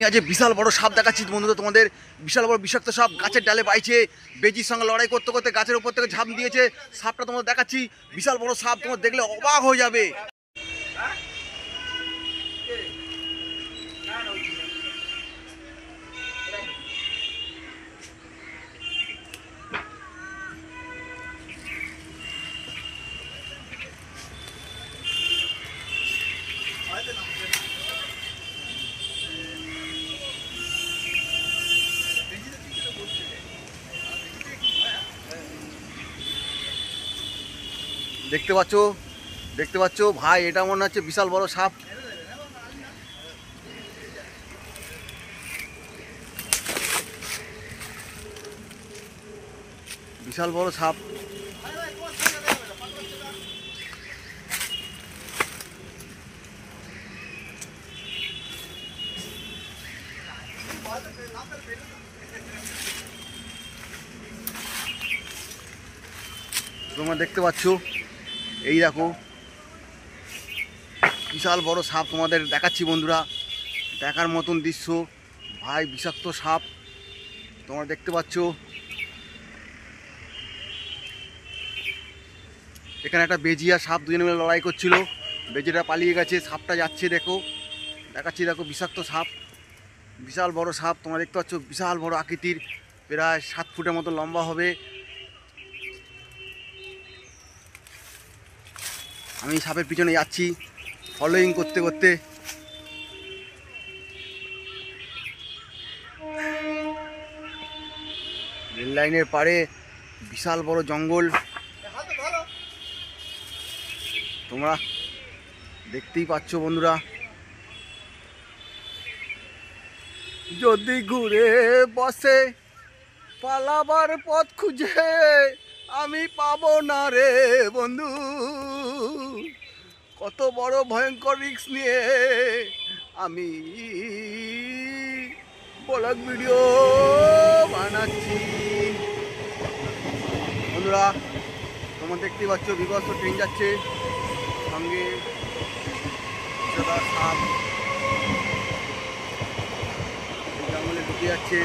আজ বিশাল বড় সাপ দেখাচ্ছি বন্ধুরা তোমাদের। বিশাল বড় বিষাক্ত সাপ গাছের ডালে বাইছে, বেজির সঙ্গে লড়াই করতে করতে গাছের উপর থেকে ঝাঁপ দিয়েছে। সাপটা তোমাদের দেখাচ্ছি, বিশাল বড় সাপ, তোমার দেখলে অবাক হয়ে যাবে। দেখতে পাচ্ছ ভাই, এটা মনে হচ্ছে বিশাল বড় সাপ। বিশাল বড় সাপ। তোমরা দেখতে পাচ্ছ, এই দেখো বিশাল বড় সাপ তোমাদের দেখাচ্ছি বন্ধুরা। দেখার মতন দৃশ্য ভাই, বিষাক্ত সাপ তোমরা দেখতে পাচ্ছ। এখানে একটা বেজি আর সাপ দুজনে মিলে লড়াই করছিল, বেজিটা পালিয়ে গেছে, সাপটা যাচ্ছে। দেখাচ্ছি দেখো বিষাক্ত সাপ, বিশাল বড় সাপ তোমরা দেখতে পাচ্ছ। বিশাল বড় আকৃতির, প্রায় 7 ফুটের মতো লম্বা হবে। আমি সাপের পিছনে যাচ্ছি ফলোইং করতে করতে। রেল লাইনের পাড়ে বিশাল বড় জঙ্গল, তোমরা দেখতেই পাচ্ছ বন্ধুরা। যদি ঘুরে বসে পালাবার পথ খুঁজে, আমি পাবো না রে বন্ধু। কত বড় ভয়ঙ্কর রিস্ক নিয়ে আমি ব্লগ ভিডিও বানাচ্ছি বন্ধুরা। তোমরা দেখতেই পাচ্ছ বিভৎস ট্রেন যাচ্ছে, সঙ্গে সাপ জঙ্গলে ঢুকে যাচ্ছে।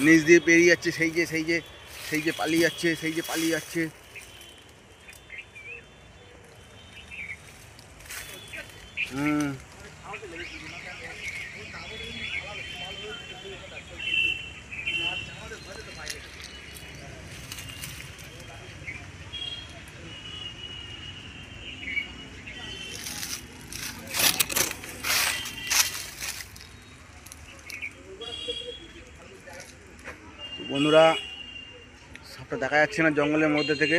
নিচ দিয়ে পেরিয়ে যাচ্ছে, সেই যে পালিয়ে যাচ্ছে। বন্ধুরা সাপটা দেখা যাচ্ছে না জঙ্গলের মধ্যে থেকে।